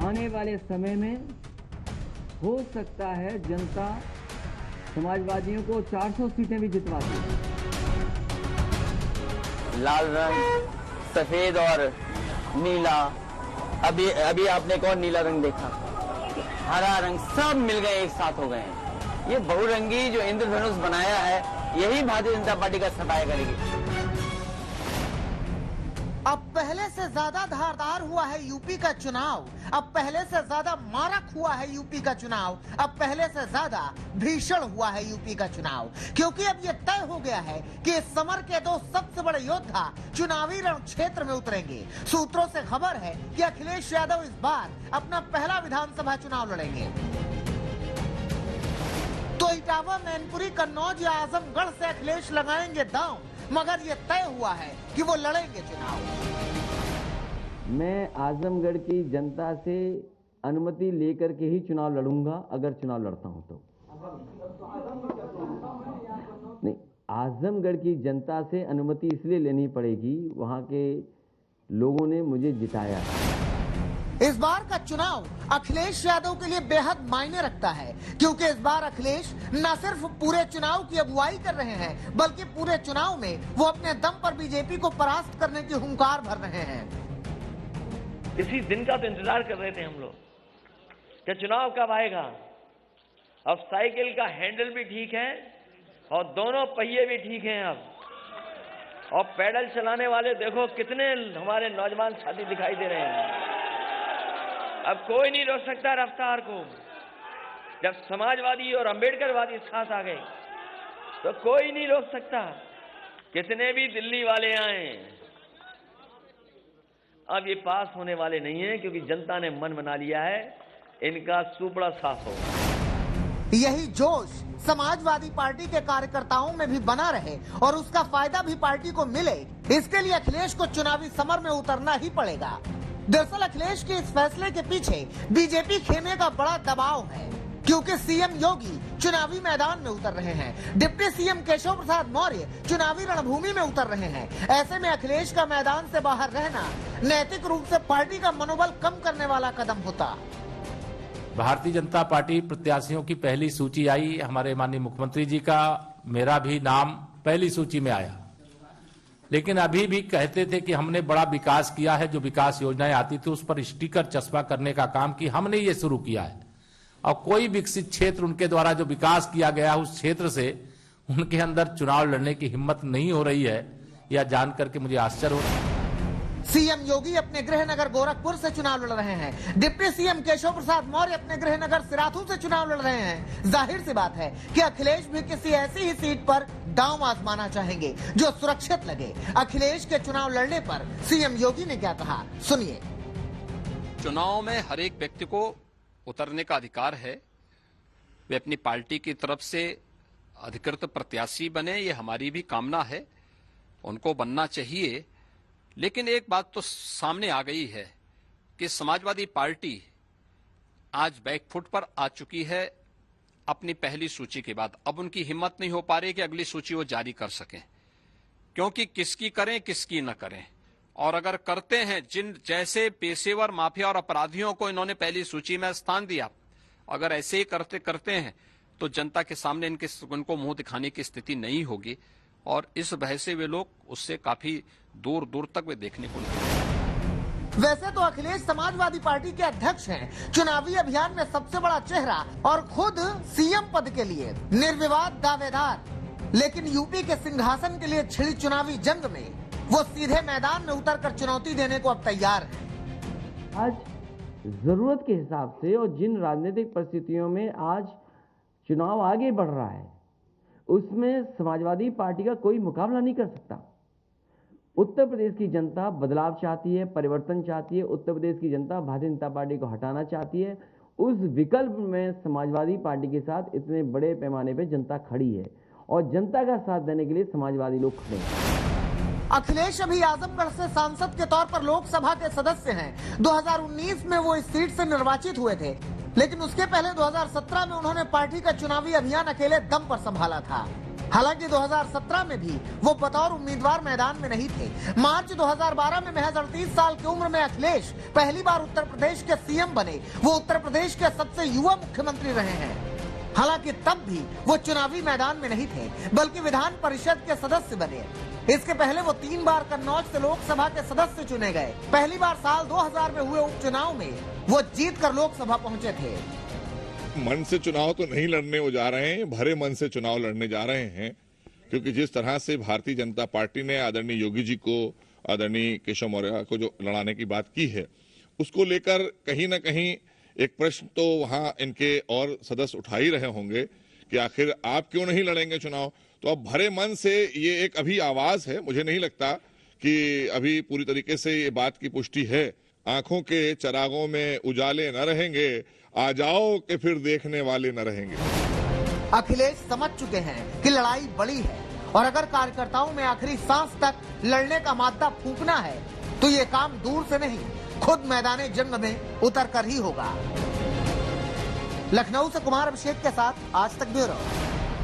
आने वाले समय में हो सकता है जनता समाजवादियों को 400 सीटें भी जितवा दे। लाल रंग, सफेद और नीला, अभी आपने कौन नीला रंग देखा, हरा रंग, सब मिल गए, एक साथ हो गए हैं। ये बहुरंगी जो इंद्रधनुष बनाया है, यही भारतीय जनता पार्टी का सफाया करेगी। अब पहले से ज्यादा धारदार हुआ है यूपी का चुनाव, अब पहले से ज्यादा मारक हुआ है यूपी का चुनाव, अब पहले से ज्यादा भीषण हुआ है यूपी का चुनाव, क्योंकि अब ये तय हो गया है कि इस समर के दो सबसे बड़े योद्धा चुनावी रण क्षेत्र में उतरेंगे। सूत्रों से खबर है कि अखिलेश यादव इस बार अपना पहला विधानसभा चुनाव लड़ेंगे। तो इटावा, मैनपुरी, कन्नौज या आजमगढ़ से अखिलेश लगाएंगे दांव, मगर ये तय हुआ है कि वो लड़ेंगे चुनाव। मैं आजमगढ़ की जनता से अनुमति लेकर के ही चुनाव लड़ूंगा, अगर चुनाव लड़ता हूं तो। नहीं, आजमगढ़ की जनता से अनुमति इसलिए लेनी पड़ेगी, वहां के लोगों ने मुझे जिताया है। इस बार का चुनाव अखिलेश यादव के लिए बेहद मायने रखता है, क्योंकि इस बार अखिलेश न सिर्फ पूरे चुनाव की अगुवाई कर रहे हैं, बल्कि पूरे चुनाव में वो अपने दम पर बीजेपी को परास्त करने की हुंकार भर रहे हैं। इसी दिन का तो इंतजार कर रहे थे हम लोग कि चुनाव कब आएगा। अब साइकिल का हैंडल भी ठीक है और दोनों पहिए भी ठीक हैं अब, और पैडल चलाने वाले देखो कितने हमारे नौजवान साथी दिखाई दे रहे हैं। अब कोई नहीं रोक सकता रफ्तार को। जब समाजवादी और अंबेडकरवादी साथ आ गए तो कोई नहीं रोक सकता, कितने भी दिल्ली वाले आए। अब ये पास होने वाले नहीं है, क्योंकि जनता ने मन बना लिया है, इनका सुपड़ा साफ हो। यही जोश समाजवादी पार्टी के कार्यकर्ताओं में भी बना रहे और उसका फायदा भी पार्टी को मिले, इसके लिए अखिलेश को चुनावी समर में उतरना ही पड़ेगा। दरअसल अखिलेश के इस फैसले के पीछे बीजेपी खेमे का बड़ा दबाव है, क्योंकि सीएम योगी चुनावी मैदान में उतर रहे हैं, डिप्टी सीएम केशव प्रसाद मौर्य चुनावी रणभूमि में उतर रहे हैं। ऐसे में अखिलेश का मैदान से बाहर रहना नैतिक रूप से पार्टी का मनोबल कम करने वाला कदम होता। भारतीय जनता पार्टी प्रत्याशियों की पहली सूची आई, हमारे माननीय मुख्यमंत्री जी का, मेरा भी नाम पहली सूची में आया, लेकिन अभी भी कहते थे कि हमने बड़ा विकास किया है। जो विकास योजनाएं आती थी उस पर स्टिकर चस्पा करने का काम की हमने ये शुरू किया है, और कोई विकसित क्षेत्र उनके द्वारा जो विकास किया गया उस क्षेत्र से उनके अंदर चुनाव लड़ने की हिम्मत नहीं हो रही है, यह जानकर के मुझे आश्चर्य हो रहा है। सीएम योगी अपने गृह नगर गोरखपुर से चुनाव लड़ रहे हैं, डिप्टी सीएम केशव प्रसाद मौर्य अपने गृह नगर सिराथू से चुनाव लड़ रहे हैं। जाहिर सी बात है कि अखिलेश भी किसी ऐसी ही सीट पर दांव आजमाना चाहेंगे जो सुरक्षित लगे। अखिलेश के चुनाव लड़ने पर सीएम योगी ने क्या कहा, सुनिए। चुनाव में हर एक व्यक्ति को उतरने का अधिकार है, वे अपनी पार्टी की तरफ से अधिकृत प्रत्याशी बने, ये हमारी भी कामना है, उनको बनना चाहिए। लेकिन एक बात तो सामने आ गई है कि समाजवादी पार्टी आज बैकफुट पर आ चुकी है अपनी पहली सूची के बाद। अब उनकी हिम्मत नहीं हो पा रही कि अगली सूची वो जारी कर सकें, क्योंकि किसकी करें किसकी न करें। और अगर करते हैं, जिन जैसे पेशेवर माफिया और अपराधियों को इन्होंने पहली सूची में स्थान दिया, अगर ऐसे ही करते हैं तो जनता के सामने उनको मुंह दिखाने की स्थिति नहीं होगी, और इस भय से वे लोग उससे काफी दूर दूर तक वे देखने को नहीं। वैसे तो अखिलेश समाजवादी पार्टी के अध्यक्ष हैं, चुनावी अभियान में सबसे बड़ा चेहरा और खुद सीएम पद के लिए निर्विवाद दावेदार, लेकिन यूपी के सिंहासन के लिए छिड़ी चुनावी जंग में वो सीधे मैदान में उतरकर चुनौती देने को अब तैयार है। आज जरूरत के हिसाब से और जिन राजनीतिक परिस्थितियों में आज चुनाव आगे बढ़ रहा है, उसमें समाजवादी पार्टी का कोई मुकाबला नहीं कर सकता। उत्तर प्रदेश की जनता बदलाव चाहती है, परिवर्तन चाहती है। उत्तर प्रदेश की जनता भारतीय जनता पार्टी को हटाना चाहती है। उस विकल्प में समाजवादी पार्टी के साथ इतने बड़े पैमाने पे जनता खड़ी है, और जनता का साथ देने के लिए समाजवादी लोग खड़े हैं। अखिलेश अभी आजमगढ़ से सांसद के तौर पर लोकसभा के सदस्य हैं। 2019 में वो इस सीट से निर्वाचित हुए थे, लेकिन उसके पहले 2017 में उन्होंने पार्टी का चुनावी अभियान अकेले दम पर संभाला था। हालांकि 2017 में भी वो बतौर उम्मीदवार मैदान में नहीं थे। मार्च 2012 में महज 38 साल की उम्र में अखिलेश पहली बार उत्तर प्रदेश के सीएम बने। वो उत्तर प्रदेश के सबसे युवा मुख्यमंत्री रहे हैं। हालांकि तब भी वो चुनावी मैदान में नहीं थे, बल्कि विधान परिषद के सदस्य बने। इसके पहले वो 3 बार कन्नौज से लोकसभा के सदस्य चुने गए। पहली बार साल 2000 में हुए उपचुनाव में वो जीतकर लोकसभा पहुंचे थे। मन से चुनाव तो नहीं लड़ने वो जा रहे हैं, भरे मन से चुनाव लड़ने जा रहे हैं, क्योंकि जिस तरह से भारतीय जनता पार्टी ने आदरणीय योगी जी को, आदरणीय केशव मौर्य को जो लड़ाने की बात की है, उसको लेकर कहीं ना कहीं एक प्रश्न तो वहां इनके और सदस्य उठा ही रहे होंगे कि आखिर आप क्यों नहीं लड़ेंगे चुनाव। तो अब भरे मन से ये एक अभी आवाज है, मुझे नहीं लगता कि अभी पूरी तरीके से ये बात की पुष्टि है। आंखों के चरागों में उजाले न रहेंगे, आ जाओ कि फिर देखने वाले न रहेंगे। अखिलेश समझ चुके हैं कि लड़ाई बड़ी है और अगर कार्यकर्ताओं में आखिरी सांस तक लड़ने का मादा फूंकना है तो ये काम दूर से नहीं, खुद मैदाने जंग में उतर कर ही होगा। लखनऊ से कुमार अभिषेक के साथ आज तक ब्यूरो।